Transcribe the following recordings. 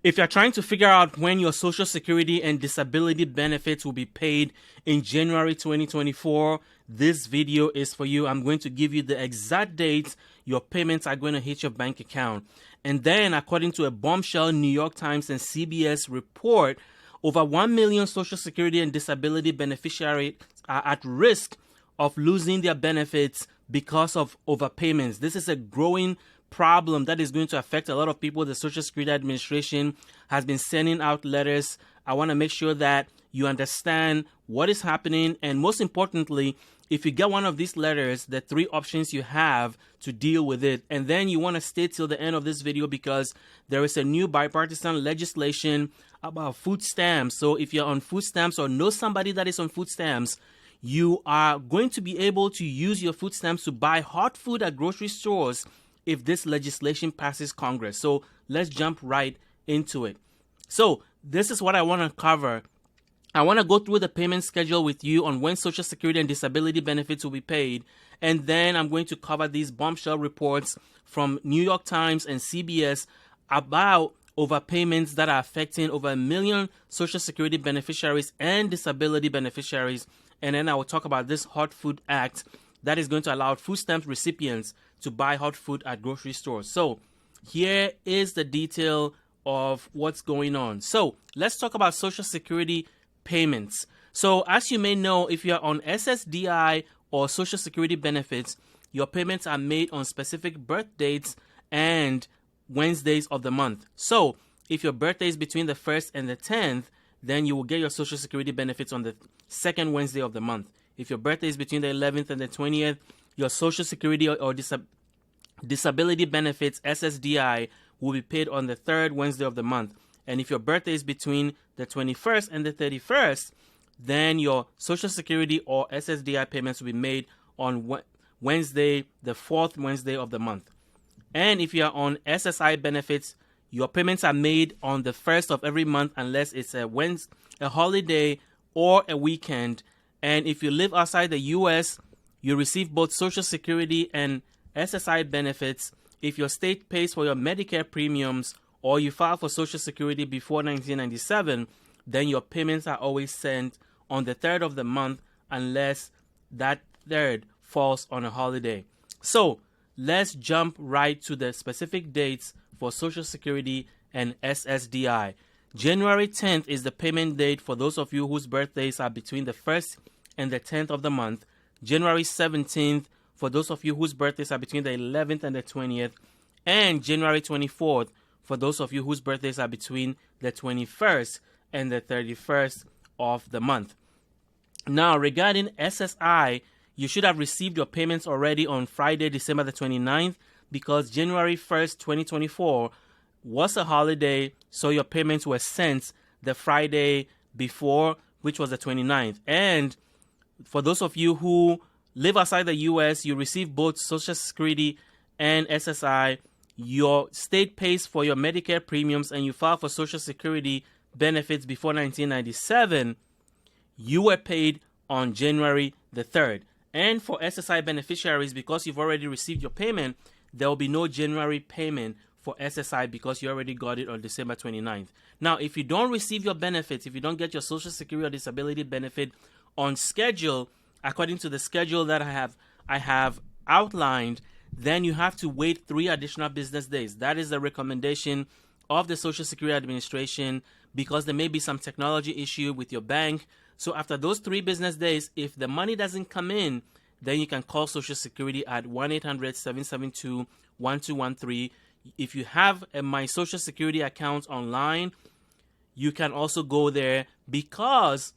If you're trying to figure out when your Social Security and disability benefits will be paid in January 2024, this video is for you. I'm going to give you the exact dates your payments are going to hit your bank account. And then, according to a bombshell New York Times and CBS report, over 1 million Social Security and disability beneficiaries are at risk of losing their benefits because of overpayments. This is a growing problem that is going to affect a lot of people. The Social Security Administration has been sending out letters. I want to make sure that you understand what is happening, and most importantly, if you get one of these letters, the 3 options you have to deal with it. And then you want to stay till the end of this video because there is a new bipartisan legislation about food stamps. So if you're on food stamps or know somebody that is on food stamps, you are going to be able to use your food stamps to buy hot food at grocery stores if this legislation passes Congress. So let's jump right into it. So this is what I want to cover. I want to go through the payment schedule with you on when Social Security and disability benefits will be paid. And then I'm going to cover these bombshell reports from New York Times and CBS about overpayments that are affecting over 1 million Social Security beneficiaries and disability beneficiaries. And then I will talk about this Hot Food Act that is going to allow food stamp recipients to buy hot food at grocery stores. So here is the detail of what's going on. So let's talk about Social Security payments. So as you may know, if you're on SSDI or Social Security benefits, your payments are made on specific birth dates and Wednesdays of the month. So if your birthday is between the 1st and the 10th, then you will get your Social Security benefits on the second Wednesday of the month. If your birthday is between the 11th and the 20th, your Social Security or disability benefits, SSDI, will be paid on the third Wednesday of the month. And if your birthday is between the 21st and the 31st, then your Social Security or SSDI payments will be made on Wednesday, the fourth Wednesday of the month. And if you are on SSI benefits, your payments are made on the first of every month unless it's a holiday or a weekend. And if you live outside the U.S., you receive both Social Security and SSI benefits. If your state pays for your Medicare premiums or you file for Social Security before 1997, then your payments are always sent on the third of the month unless that third falls on a holiday. So let's jump right to the specific dates for Social Security and SSDI. January 10th is the payment date for those of you whose birthdays are between the 1st and the 10th of the month. January 17th for those of you whose birthdays are between the 11th and the 20th. And January 24th for those of you whose birthdays are between the 21st and the 31st of the month. Now, regarding SSI, you should have received your payments already on Friday, December the 29th, because January 1st, 2024 was a holiday, so your payments were sent the Friday before, which was the 29th. And for those of you who live outside the U.S., you receive both Social Security and SSI. Your state pays for your Medicare premiums and you file for Social Security benefits before 1997. You were paid on January the 3rd. And for SSI beneficiaries, because you've already received your payment, there will be no January payment for SSI because you already got it on December 29th. Now, if you don't receive your benefits, if you don't get your Social Security or disability benefit on schedule, according to the schedule that I have outlined, then you have to wait 3 additional business days. That is the recommendation of the Social Security Administration because there may be some technology issue with your bank. So after those 3 business days, if the money doesn't come in, then you can call Social Security at 1-800-772-1213. If you have a My Social Security account online, you can also go there because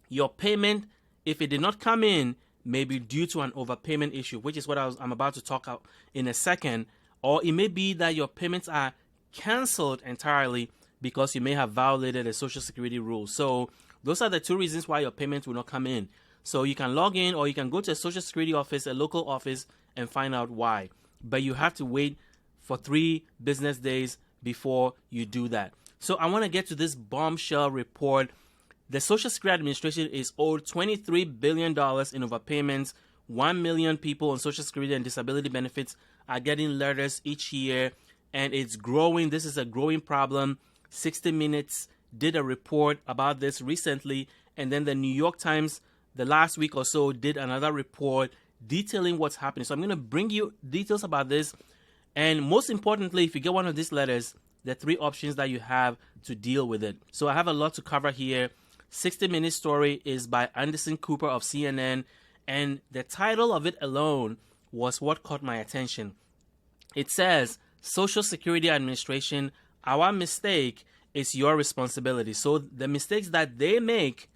your payment, if it did not come in, may be due to an overpayment issue, which is what I'm about to talk about in a second. Or it may be that your payments are canceled entirely because you may have violated a Social Security rule. So those are the 2 reasons why your payments will not come in. So you can log in or you can go to a Social Security office, a local office, and find out why. But you have to wait for 3 business days before you do that. So I want to get to this bombshell report. The Social Security Administration is owed $23 billion in overpayments. 1 million people on Social Security and disability benefits are getting letters each year, and it's growing. This is a growing problem. 60 Minutes did a report about this recently, and then the New York Times, the last week or so, did another report detailing what's happening. So I'm going to bring you details about this. And most importantly, if you get one of these letters, the 3 options that you have to deal with it. So I have a lot to cover here. 60 Minutes story is by Anderson Cooper of CNN, and the title of it alone was what caught my attention. It says, Social Security Administration, our mistake is your responsibility. So the mistakes that they make,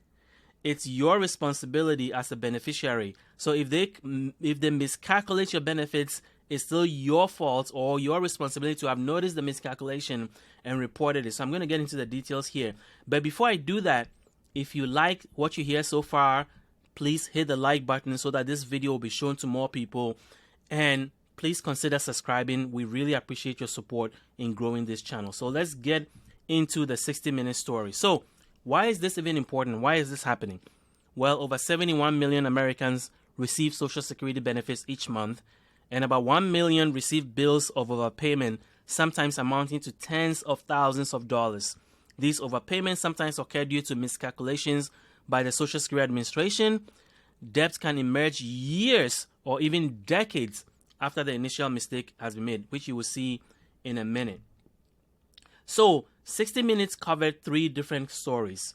it's your responsibility as a beneficiary. So if they miscalculate your benefits, it's still your fault or your responsibility to have noticed the miscalculation and reported it. So I'm going to get into the details here. But before I do that, if you like what you hear so far, please hit the like button so that this video will be shown to more people. And please consider subscribing. We really appreciate your support in growing this channel. So let's get into the 60 Minute story. So why is this even important? Why is this happening? Well, over 71 million Americans receive Social Security benefits each month, and about 1 million receive bills of overpayment, sometimes amounting to tens of thousands of dollars. These overpayments sometimes occur due to miscalculations by the Social Security Administration. Debts can emerge years or even decades after the initial mistake has been made, which you will see in a minute. So 60 Minutes covered 3 different stories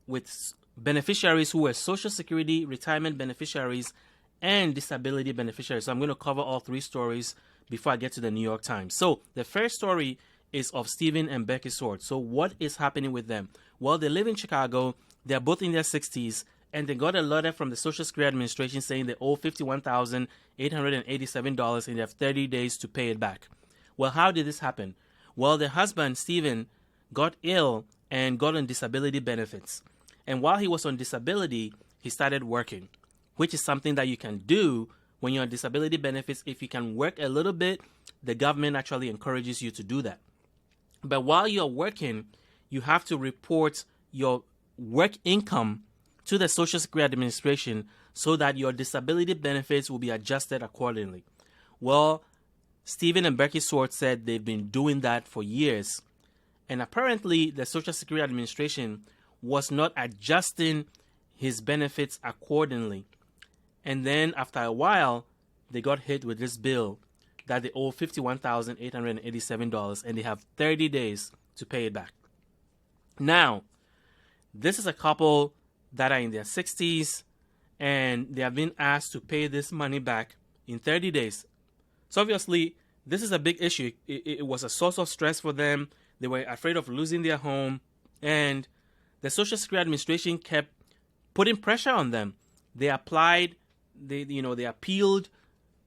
with beneficiaries who were Social Security retirement beneficiaries and disability beneficiaries. So I'm going to cover all 3 stories before I get to the New York Times. So the first story is of Stephen and Becky Swartz. So what is happening with them? Well, they live in Chicago. They're both in their 60s, and they got a letter from the Social Security Administration saying they owe $51,887 and they have 30 days to pay it back. Well, how did this happen? Well, their husband, Stephen, got ill and got on disability benefits. And while he was on disability, he started working, which is something that you can do when you're on disability benefits. If you can work a little bit, the government actually encourages you to do that. But while you're working, you have to report your work income to the Social Security Administration so that your disability benefits will be adjusted accordingly. Well, Stephen and Becky Swartz said they've been doing that for years. And apparently, the Social Security Administration was not adjusting his benefits accordingly. And then after a while, they got hit with this bill that they owe $51,887 and they have 30 days to pay it back. Now, this is a couple that are in their 60s and they have been asked to pay this money back in 30 days. So obviously, this is a big issue. It was a source of stress for them. They were afraid of losing their home, and the Social Security Administration kept putting pressure on them. They applied, they appealed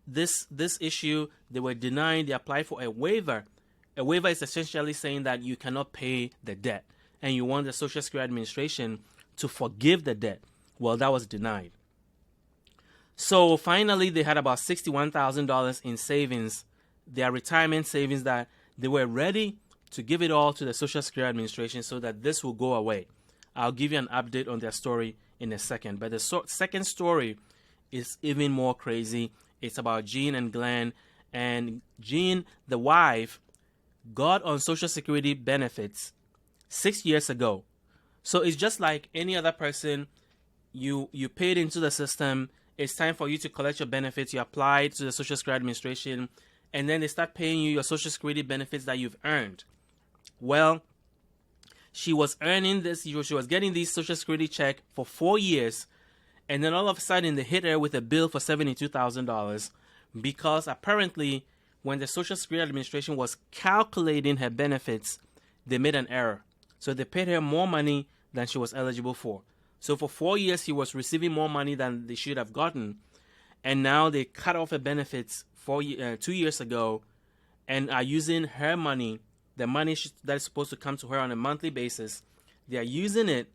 this issue. They were denied. They applied for a waiver. A waiver is essentially saying that you cannot pay the debt, and you want the Social Security Administration to forgive the debt. Well, that was denied. So finally, they had about $61,000 in savings, their retirement savings, that they were ready to give it all to the Social Security Administration so that this will go away. I'll give you an update on their story in a second. But the second story is even more crazy. It's about Jean and Glenn. And Jean, the wife, got on Social Security benefits 6 years ago. So it's just like any other person. You paid into the system. It's time for you to collect your benefits. You apply to the Social Security Administration, and then they start paying you your Social Security benefits that you've earned. Well, she was earning this. She was getting this Social Security check for 4 years, and then all of a sudden they hit her with a bill for $72,000 because apparently when the Social Security Administration was calculating her benefits, they made an error. So they paid her more money than she was eligible for. So for 4 years, she was receiving more money than they should have gotten. And now they cut off her benefits 2 years ago and are using her money, the money that is supposed to come to her on a monthly basis. They are using it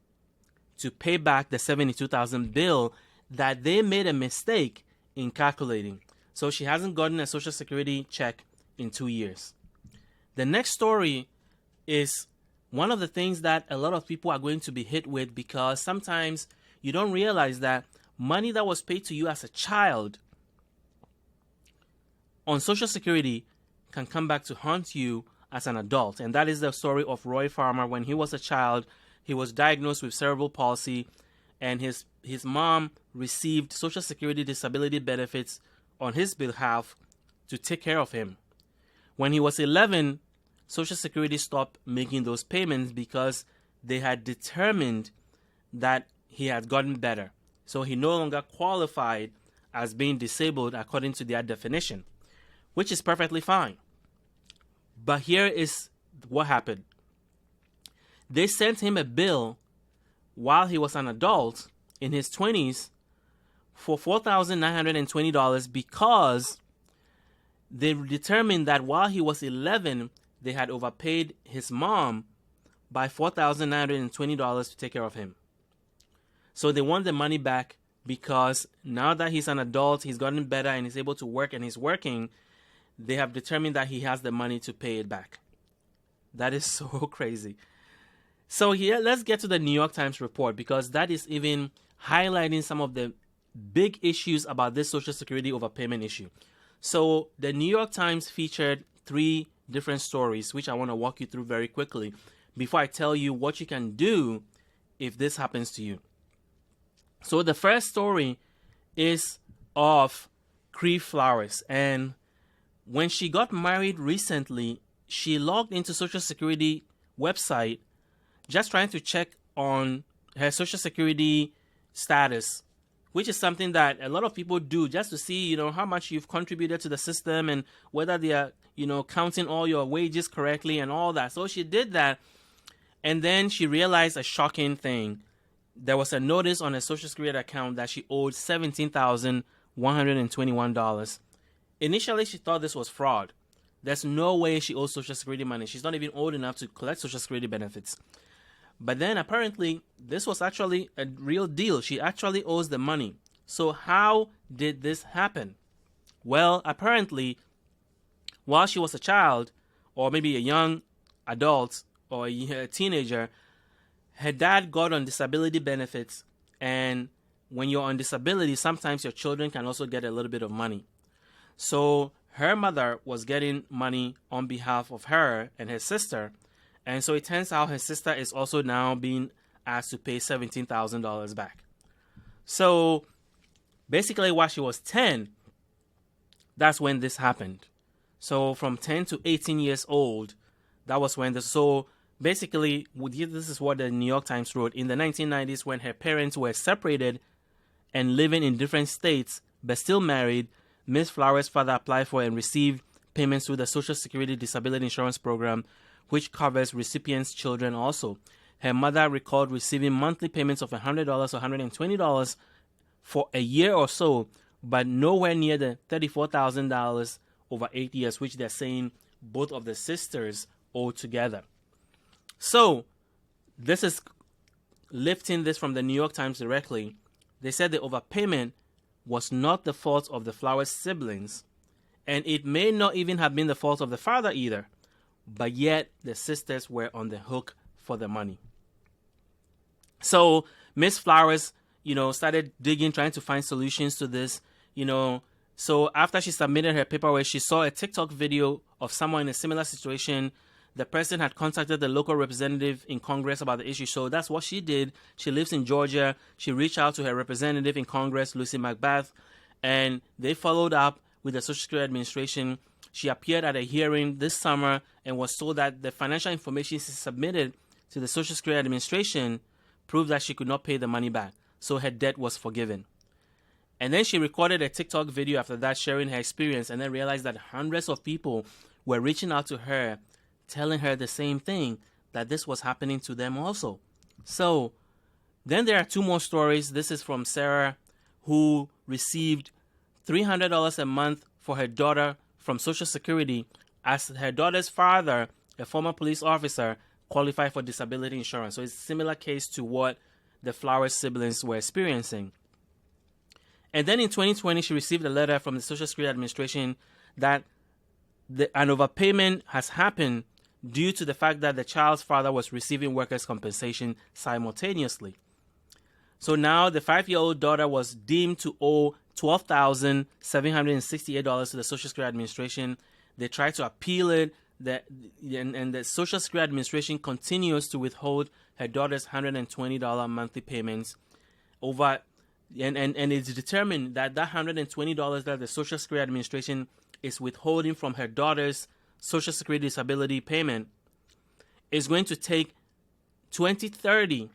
to pay back the $72,000 bill that they made a mistake in calculating. So she hasn't gotten a Social Security check in 2 years. The next story is one of the things that a lot of people are going to be hit with, because sometimes you don't realize that money that was paid to you as a child on Social Security can come back to haunt you as an adult. And that is the story of Roy Farmer. When he was a child, he was diagnosed with cerebral palsy, and his mom received Social Security disability benefits on his behalf to take care of him. When he was 11, Social Security stopped making those payments because they had determined that he had gotten better. So he no longer qualified as being disabled according to their definition, which is perfectly fine. But here is what happened. They sent him a bill while he was an adult in his 20s for $4,920 because they determined that while he was 11, they had overpaid his mom by $4,920 to take care of him. So they want the money back because now that he's an adult, he's gotten better and he's able to work and he's working, they have determined that he has the money to pay it back. That is so crazy. So here, let's get to the New York Times report, because that is even highlighting some of the big issues about this Social Security overpayment issue. So the New York Times featured 3 different stories, which I want to walk you through very quickly before I tell you what you can do if this happens to you. So the first story is of Creve Flowers. And when she got married recently, she logged into Social Security website just trying to check on her Social Security status, which is something that a lot of people do just to see, how much you've contributed to the system and whether they are, counting all your wages correctly and all that. So she did that, and then she realized a shocking thing. There was a notice on her Social Security account that she owed $17,121. Initially, she thought this was fraud. There's no way she owes Social Security money. She's not even old enough to collect Social Security benefits. But then apparently, this was actually a real deal. She actually owes the money. So how did this happen? Well, apparently, while she was a child, or maybe a young adult, or a teenager, her dad got on disability benefits. And when you're on disability, sometimes your children can also get a little bit of money. So her mother was getting money on behalf of her and her sister. And so it turns out her sister is also now being asked to pay $17,000 back. So basically while she was 10, that's when this happened. So from 10 to 18 years old, that was when so basically, this is what the New York Times wrote. In the 1990s, when her parents were separated and living in different states, but still married, Ms. Flowers' father applied for and received payments through the Social Security Disability Insurance Program, which covers recipients' children also. Her mother recalled receiving monthly payments of $100 or $120 for a year or so, but nowhere near the $34,000 over 8 years, which they're saying both of the sisters owe together. So this is lifting this from the New York Times directly. They said the overpayment was not the fault of the Flowers siblings, and it may not even have been the fault of the father either. But yet, the sisters were on the hook for the money. So, Miss Flowers, started digging, trying to find solutions to this, So, after she submitted her paperwork, she saw a TikTok video of someone in a similar situation. The person had contacted the local representative in Congress about the issue. So, that's what she did. She lives in Georgia. She reached out to her representative in Congress, Lucy McBath, and they followed up with the Social Security Administration. She appeared at a hearing this summer and was told that the financial information she submitted to the Social Security Administration proved that she could not pay the money back. So her debt was forgiven. And then she recorded a TikTok video after that sharing her experience, and then realized that hundreds of people were reaching out to her, telling her the same thing, that this was happening to them also. So then there are 2 more stories. This is from Sarah, who received $300 a month for her daughter from Social Security, as her daughter's father, a former police officer, qualified for disability insurance. So it's a similar case to what the Flowers siblings were experiencing. And then in 2020, she received a letter from the Social Security Administration that an overpayment has happened due to the fact that the child's father was receiving workers' compensation simultaneously. So now the 5-year-old daughter was deemed to owe $12,768 to the Social Security Administration. They tried to appeal it. and the Social Security Administration continues to withhold her daughter's $120 monthly payments over, and it's determined that $120 that the Social Security Administration is withholding from her daughter's Social Security disability payment is going to take 2030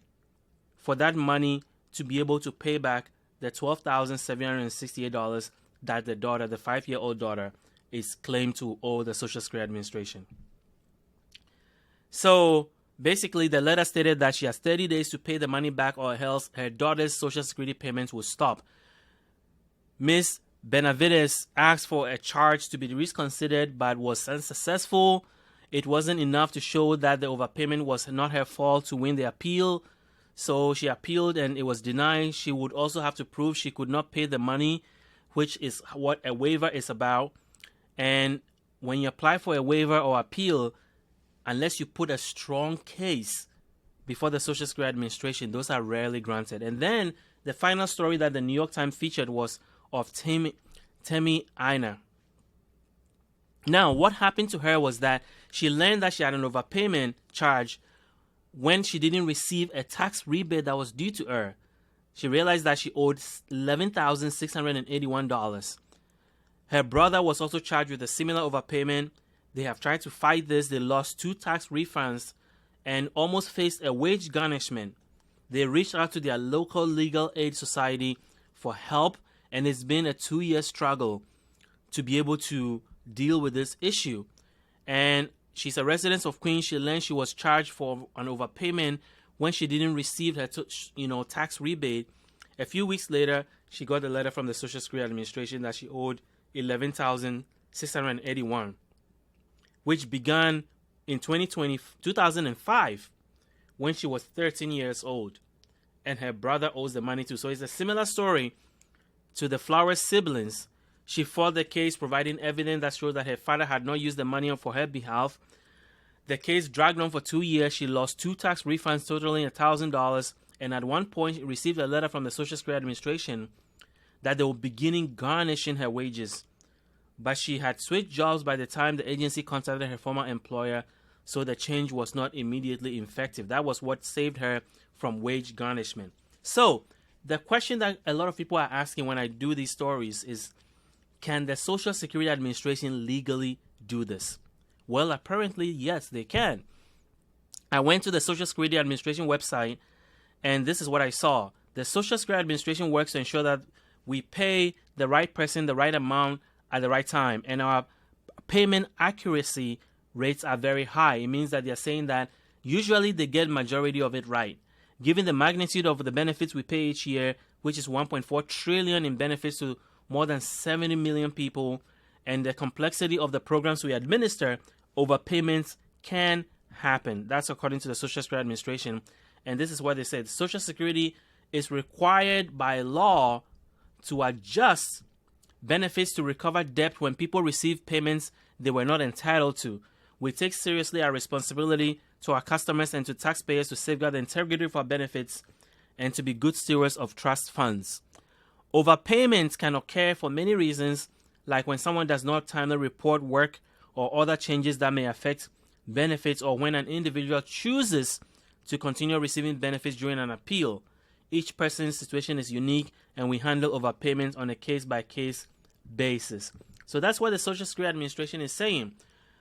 for that money to be able to pay back the $12,768 that the daughter, the 5-year-old daughter, is claimed to owe the Social Security Administration. So basically, the letter stated that she has 30 days to pay the money back, or else her daughter's Social Security payments will stop. Ms. Benavides asked for a charge to be reconsidered, but was unsuccessful. It wasn't enough to show that the overpayment was not her fault to win the appeal. So she appealed and it was denied. She would also have to prove she could not pay the money, which is what a waiver is about. And when you apply for a waiver or appeal, unless you put a strong case before the Social Security Administration, those are rarely granted. And then the final story that the New York Times featured was of Tammy Einer. Now, what happened to her was that she learned that she had an overpayment charge when she didn't receive a tax rebate that was due to her. She realized that she owed $11,681. Her brother was also charged with a similar overpayment. They have tried to fight this. They lost 2 tax refunds and almost faced a wage garnishment. They reached out to their local legal aid society for help, and it's been a 2-year struggle to be able to deal with this issue. And she's a resident of Queens. She learned she was charged for an overpayment when she didn't receive her tax rebate. A few weeks later, she got a letter from the Social Security Administration that she owed $11,681, which began in 2005 when she was 13 years old, and her brother owes the money too. So it's a similar story to the Flowers siblings. She fought the case, providing evidence that showed that her father had not used the money for her behalf. The case dragged on for 2 years. She lost 2 tax refunds totaling $1,000, and at one point she received a letter from the Social Security Administration that they were beginning garnishing her wages. But she had switched jobs by the time the agency contacted her former employer, so the change was not immediately effective. That was what saved her from wage garnishment. So the question that a lot of people are asking when I do these stories is, can the Social Security Administration legally do this? Well, apparently, yes, they can. I went to the Social Security Administration website, and this is what I saw. The Social Security Administration works to ensure that we pay the right person the right amount at the right time, and our payment accuracy rates are very high. It means that they're saying that usually they get majority of it right. Given the magnitude of the benefits we pay each year, which is $1.4 trillion in benefits to more than 70 million people, and the complexity of the programs we administer, overpayments can happen. That's according to the Social Security Administration. And this is what they said. Social Security is required by law to adjust benefits to recover debt when people receive payments they were not entitled to. We take seriously our responsibility to our customers and to taxpayers to safeguard the integrity of our benefits and to be good stewards of trust funds. Overpayments can occur for many reasons, like when someone does not timely report work or other changes that may affect benefits, or when an individual chooses to continue receiving benefits during an appeal. Each person's situation is unique, and we handle overpayments on a case-by-case basis. So that's what the Social Security Administration is saying.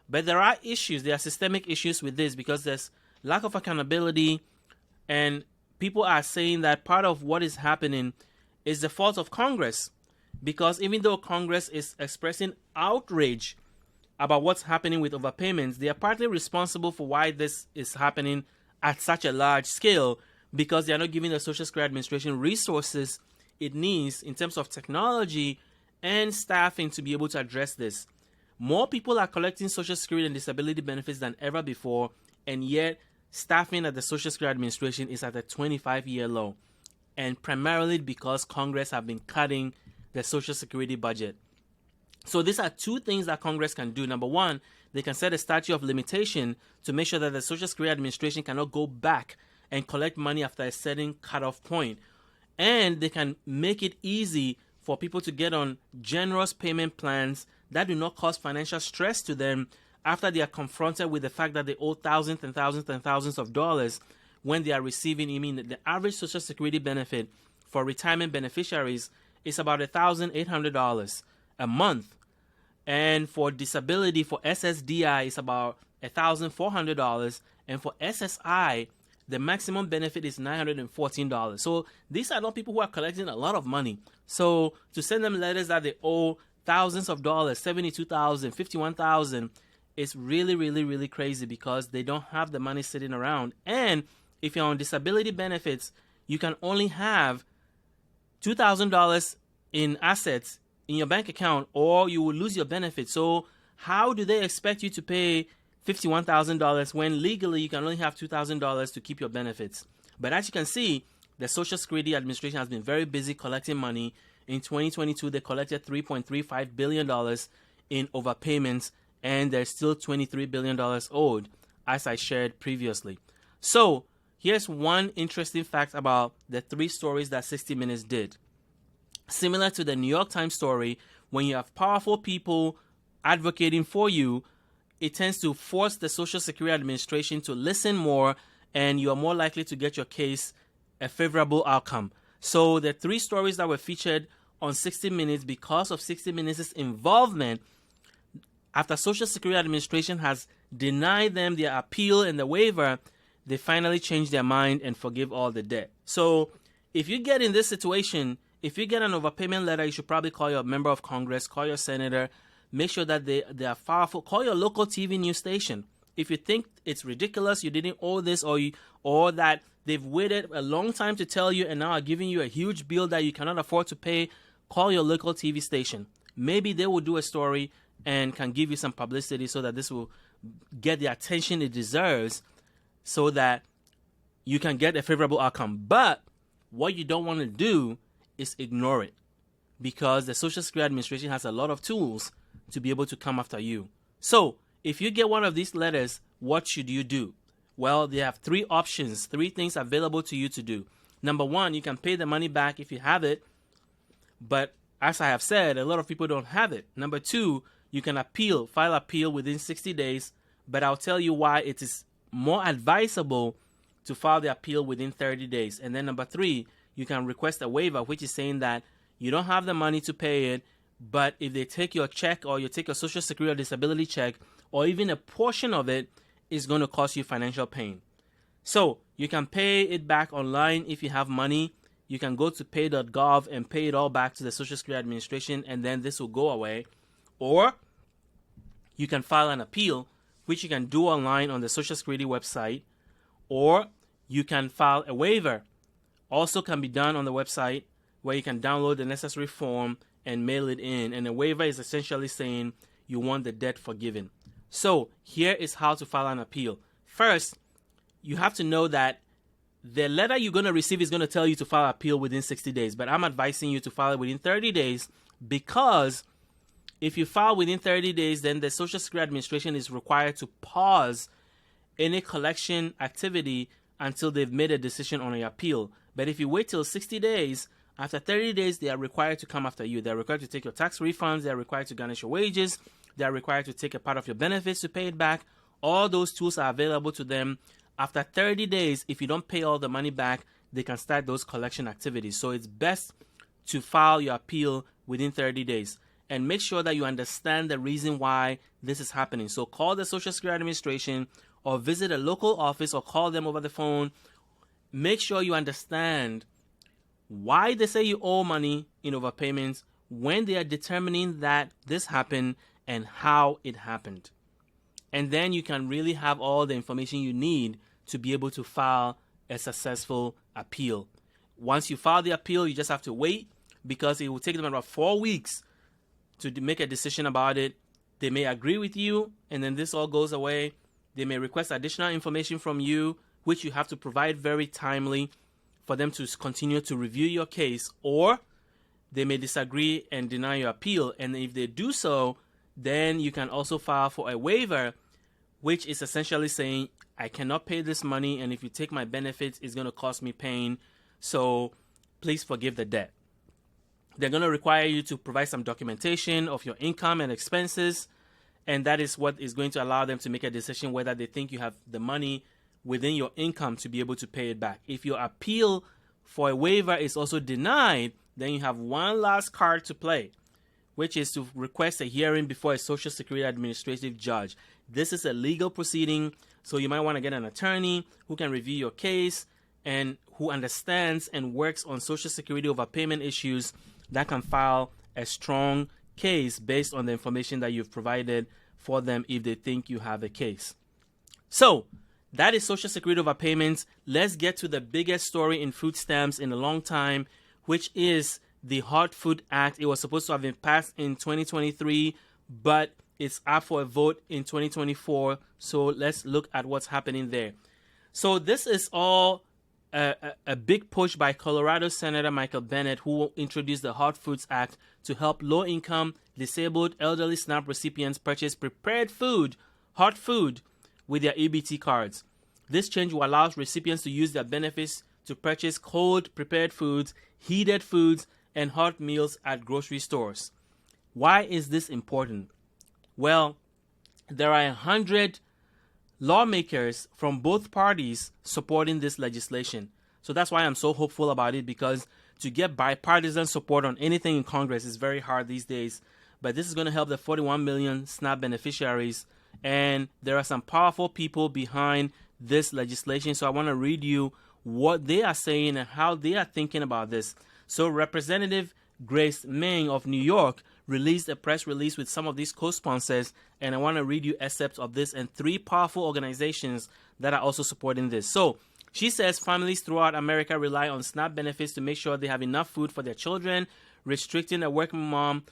But there are issues, there are systemic issues with this, because there's lack of accountability, and people are saying that part of what is happening is the fault of Congress, because even though Congress is expressing outrage about what's happening with overpayments, they are partly responsible for why this is happening at such a large scale, because they are not giving the Social Security Administration resources it needs in terms of technology and staffing to be able to address this. More people are collecting Social Security and disability benefits than ever before, and yet staffing at the Social Security Administration is at a 25-year low, and primarily because Congress have been cutting the Social Security budget. So these are 2 things that Congress can do. Number one, they can set a statute of limitation to make sure that the Social Security Administration cannot go back and collect money after a certain cutoff point. And they can make it easy for people to get on generous payment plans that do not cause financial stress to them after they are confronted with the fact that they owe thousands and thousands and thousands of dollars when they are receiving, the average Social Security benefit for retirement beneficiaries is about $1,800 a month. And for disability, for SSDI, it's about $1,400. And for SSI, the maximum benefit is $914. So these are not people who are collecting a lot of money. So to send them letters that they owe thousands of dollars, $72,000, $51,000, it's really, really, really crazy because they don't have the money sitting around. And if you're on disability benefits, you can only have $2,000 in assets in your bank account, or you will lose your benefits. So how do they expect you to pay $51,000 when legally you can only have $2,000 to keep your benefits? But as you can see, the Social Security Administration has been very busy collecting money. In 2022, they collected $3.35 billion in overpayments, and there's still $23 billion owed, as I shared previously. So here's one interesting fact about the 3 stories that 60 Minutes did. Similar to the New York Times story, when you have powerful people advocating for you, it tends to force the Social Security Administration to listen more, and you are more likely to get your case a favorable outcome. So the 3 stories that were featured on 60 Minutes, because of 60 Minutes' involvement, after Social Security Administration has denied them their appeal and the waiver, they finally change their mind and forgive all the debt. So if you get in this situation, if you get an overpayment letter, you should probably call your member of Congress, call your senator, make sure that they are powerful, call your local TV news station. If you think it's ridiculous, you didn't owe this, or that they've waited a long time to tell you and now are giving you a huge bill that you cannot afford to pay, call your local TV station. Maybe they will do a story and can give you some publicity so that this will get the attention it deserves so that you can get a favorable outcome. But what you don't want to do is ignore it, because the Social Security Administration has a lot of tools to be able to come after you. So if you get one of these letters, what should you do? Well, they have 3 options, 3 things available to you to do. Number 1, you can pay the money back if you have it, but as I have said, a lot of people don't have it. Number 2, you can file appeal within 60 days, but I'll tell you why it is more advisable to file the appeal within 30 days. And then number 3, you can request a waiver, which is saying that you don't have the money to pay it, but if they take your check or you take a Social Security or disability check, or even a portion of it, is going to cause you financial pain. So you can pay it back online if you have money. You can go to pay.gov and pay it all back to the Social Security Administration, and then this will go away. Or you can file an appeal, which you can do online on the Social Security website, or you can file a waiver. Also can be done on the website, where you can download the necessary form and mail it in. And a waiver is essentially saying you want the debt forgiven. So here is how to file an appeal. First, you have to know that the letter you're going to receive is going to tell you to file an appeal within 60 days. But I'm advising you to file it within 30 days, because if you file within 30 days, then the Social Security Administration is required to pause any collection activity until they've made a decision on your appeal. But if you wait till 60 days, after 30 days, they are required to come after you. They're required to take your tax refunds. They're required to garnish your wages. They're required to take a part of your benefits to pay it back. All those tools are available to them. After 30 days, if you don't pay all the money back, they can start those collection activities. So it's best to file your appeal within 30 days. And make sure that you understand the reason why this is happening. So call the Social Security Administration, or visit a local office, or call them over the phone. Make sure you understand why they say you owe money in overpayments, when they are determining that this happened, and how it happened. And then you can really have all the information you need to be able to file a successful appeal. Once you file the appeal, you just have to wait, because it will take them about 4 weeks to make a decision about it. They may agree with you, and then this all goes away. They may request additional information from you, which you have to provide very timely for them to continue to review your case, or they may disagree and deny your appeal. And if they do so, then you can also file for a waiver, which is essentially saying, I cannot pay this money, and if you take my benefits, it's going to cause me pain, so please forgive the debt. They're going to require you to provide some documentation of your income and expenses, and that is what is going to allow them to make a decision whether they think you have the money within your income to be able to pay it back. If your appeal for a waiver is also denied, then you have one last card to play, which is to request a hearing before a Social Security administrative judge. This is a legal proceeding, so you might want to get an attorney who can review your case and who understands and works on Social Security overpayment issues that can file a strong case based on the information that you've provided for them if they think you have a case. So, that is Social Security overpayments. Let's get to the biggest story in food stamps in a long time, which is the Hot Food Act. It was supposed to have been passed in 2023, but it's up for a vote in 2024. So let's look at what's happening there. So this is all a big push by Colorado Senator Michael Bennet, who introduced the Hot Foods Act to help low-income, disabled, elderly SNAP recipients purchase prepared food, hot food, with their EBT cards. This change will allow recipients to use their benefits to purchase cold prepared foods, heated foods, and hot meals at grocery stores. Why is this important? Well, there are 100 lawmakers from both parties supporting this legislation. So that's why I'm so hopeful about it, because to get bipartisan support on anything in Congress is very hard these days. But this is going to help the 41 million SNAP beneficiaries. And there are some powerful people behind this legislation. So I want to read you what they are saying and how they are thinking about this. So Representative Grace Meng of New York released a press release with some of these co-sponsors, and I want to read you excerpts of this and 3 powerful organizations that are also supporting this. So she says families throughout America rely on SNAP benefits to make sure they have enough food for their children. Restricting a working mom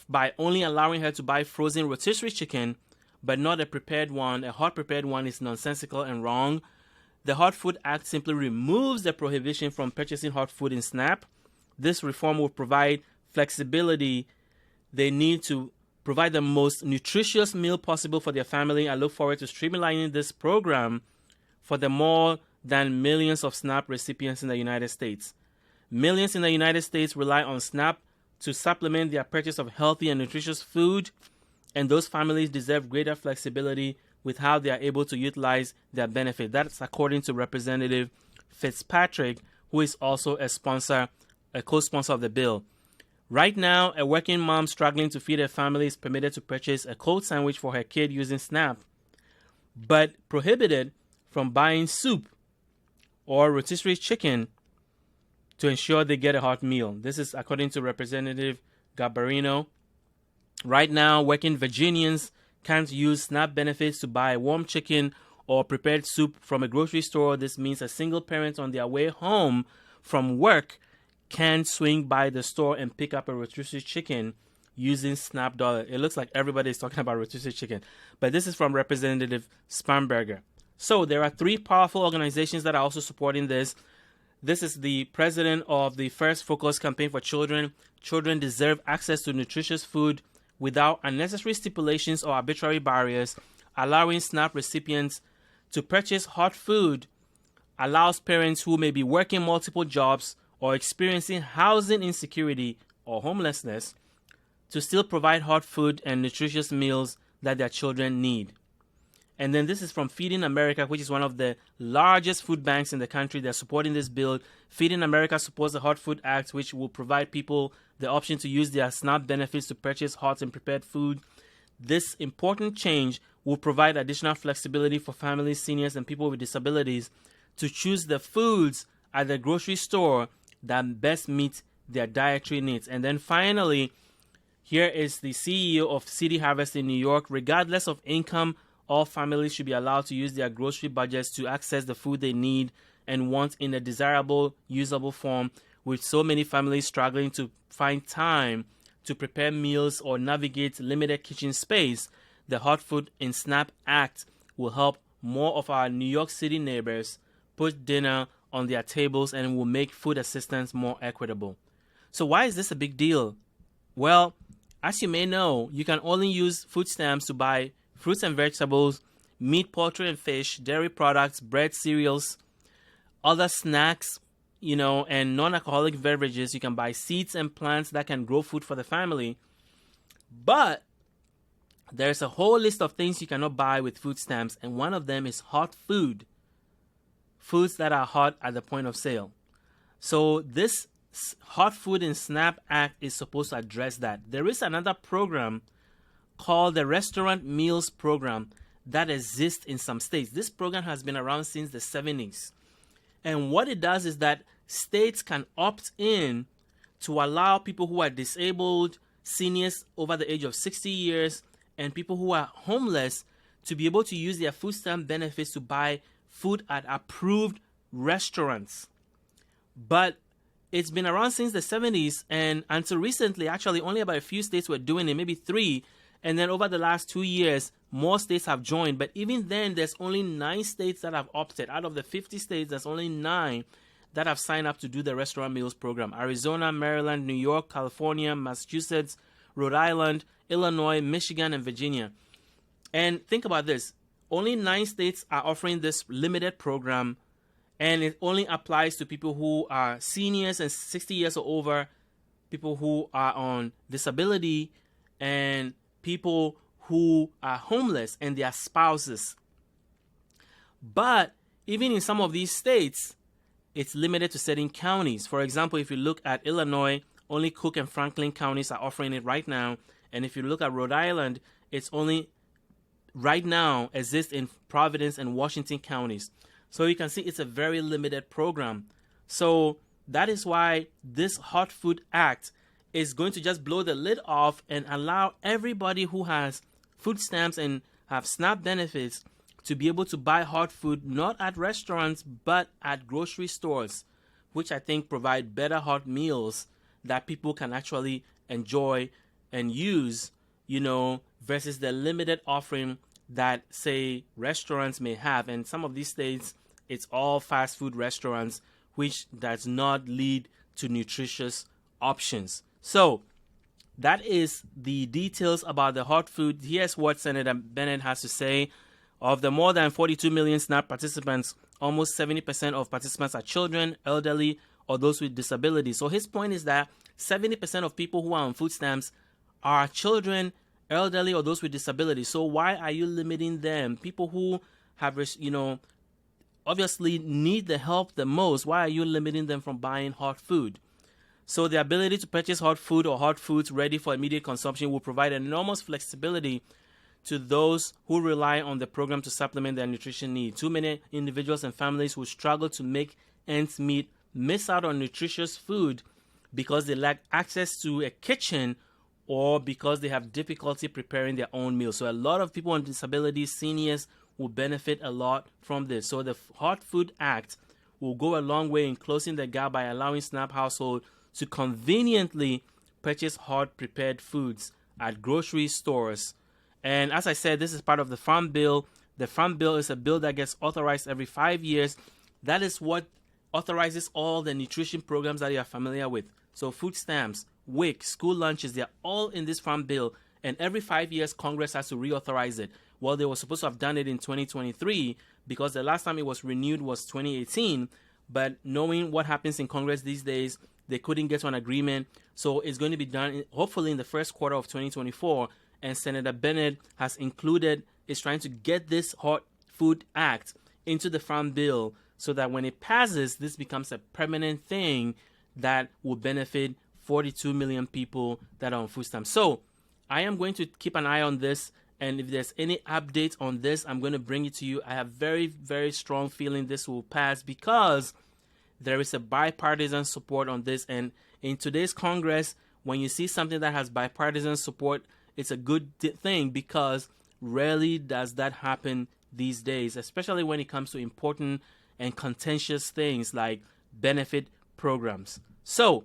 by only allowing her to buy frozen rotisserie chicken but not a prepared one, a hot prepared one, is nonsensical and wrong. The Hot Food Act simply removes the prohibition from purchasing hot food in SNAP. This reform will provide flexibility they need to provide the most nutritious meal possible for their family. I look forward to streamlining this program for the more than millions of SNAP recipients in the United States. Millions in the United States rely on SNAP to supplement their purchase of healthy and nutritious food, and those families deserve greater flexibility with how they are able to utilize their benefit. That's according to Representative Fitzpatrick, who is also a co-sponsor of the bill. Right now, a working mom struggling to feed her family is permitted to purchase a cold sandwich for her kid using SNAP, but prohibited from buying soup or rotisserie chicken to ensure they get a hot meal. This is according to Representative Garbarino. Right now, working Virginians can't use SNAP benefits to buy warm chicken or prepared soup from a grocery store. This means a single parent on their way home from work can swing by the store and pick up a rotisserie chicken using SNAP dollar. It looks like everybody is talking about rotisserie chicken, but this is from Representative Spanberger. So there are 3 powerful organizations that are also supporting this. This is the president of the First Focus Campaign for Children. Children deserve access to nutritious food without unnecessary stipulations or arbitrary barriers. Allowing SNAP recipients to purchase hot food allows parents who may be working multiple jobs or experiencing housing insecurity or homelessness to still provide hot food and nutritious meals that their children need. And then this is from Feeding America, which is one of the largest food banks in the country. They're supporting this bill. Feeding America supports the Hot Food Act, which will provide people the option to use their SNAP benefits to purchase hot and prepared food. This important change will provide additional flexibility for families, seniors, and people with disabilities to choose the foods at the grocery store that best meet their dietary needs. And then finally, here is the CEO of City Harvest in New York. Regardless of income, all families should be allowed to use their grocery budgets to access the food they need and want in a desirable, usable form. With so many families struggling to find time to prepare meals or navigate limited kitchen space, the Hot Food in SNAP Act will help more of our New York City neighbors put dinner on their tables and will make food assistance more equitable. So why is this a big deal? Well, as you may know, you can only use food stamps to buy fruits and vegetables, meat, poultry and fish, dairy products, bread, cereals, other snacks, and non-alcoholic beverages. You can buy seeds and plants that can grow food for the family. But there's a whole list of things you cannot buy with food stamps, and one of them is hot food. Foods that are hot at the point of sale. So this Hot Food and SNAP Act is supposed to address that. There is another program called the Restaurant Meals Program that exists in some states. This program has been around since the 70s. And what it does is that states can opt in to allow people who are disabled, seniors over the age of 60 years, and people who are homeless to be able to use their food stamp benefits to buy food at approved restaurants. But it's been around since the 70s, and until recently, actually, only about a few states were doing it, maybe 3. And then over the last 2 years, more states have joined. But even then, there's only 9 states that have opted. Out of the 50 states, there's only 9 that have signed up to do the Restaurant Meals Program. Arizona, Maryland, New York, California, Massachusetts, Rhode Island, Illinois, Michigan, and Virginia. And think about this. Only 9 states are offering this limited program, and it only applies to people who are seniors and 60 years or over, people who are on disability, and people who are homeless and their spouses. But even in some of these states, it's limited to certain counties. For example, if you look at Illinois, only Cook and Franklin counties are offering it right now. And if you look at Rhode Island, it's only right now exists in Providence and Washington counties. So you can see it's a very limited program. So that is why this Hot Food Act is going to just blow the lid off and allow everybody who has food stamps and have SNAP benefits to be able to buy hot food, not at restaurants, but at grocery stores, which I think provide better hot meals that people can actually enjoy and use, versus the limited offering that, say, restaurants may have. And some of these states, it's all fast food restaurants, which does not lead to nutritious options. So that is the details about the hot food. Here's what Senator Bennett has to say. Of the more than 42 million SNAP participants, almost 70% of participants are children, elderly, or those with disabilities. So his point is that 70% of people who are on food stamps are children, elderly, or those with disabilities. So why are you limiting them? People who have, obviously need the help the most. Why are you limiting them from buying hot food? So the ability to purchase hot food or hot foods ready for immediate consumption will provide enormous flexibility to those who rely on the program to supplement their nutrition needs. Too many individuals and families who struggle to make ends meet miss out on nutritious food because they lack access to a kitchen or because they have difficulty preparing their own meals. So a lot of people on disability, seniors, will benefit a lot from this. So the Hot Food Act will go a long way in closing the gap by allowing SNAP households to conveniently purchase hot prepared foods at grocery stores. And as I said, this is part of the Farm Bill. The Farm Bill is a bill that gets authorized every 5 years. That is what authorizes all the nutrition programs that you are familiar with. So food stamps, WIC, school lunches, they're all in this Farm Bill. And every 5 years, Congress has to reauthorize it. Well, they were supposed to have done it in 2023 because the last time it was renewed was 2018. But knowing what happens in Congress these days, they couldn't get to an agreement. So it's going to be done hopefully in the first quarter of 2024. And Senator Bennett is trying to get this Hot Food Act into the Farm Bill so that when it passes, this becomes a permanent thing that will benefit 42 million people that are on food stamps. So I am going to keep an eye on this. And if there's any updates on this, I'm going to bring it to you. I have very, very strong feeling this will pass because there is a bipartisan support on this. And in today's Congress, when you see something that has bipartisan support, it's a good thing because rarely does that happen these days, especially when it comes to important and contentious things like benefit programs. So,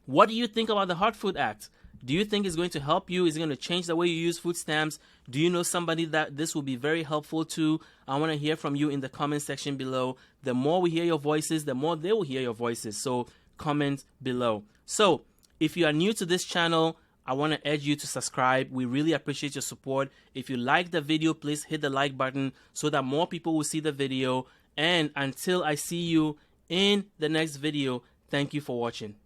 what do you think about the Hot Food Act? Do you think it's going to help you? Is it going to change the way you use food stamps? Do you know somebody that this will be very helpful to? I want to hear from you in the comment section below. The more we hear your voices, the more they will hear your voices. So comment below. So if you are new to this channel, I want to urge you to subscribe. We really appreciate your support. If you like the video, please hit the like button so that more people will see the video. And until I see you in the next video, thank you for watching.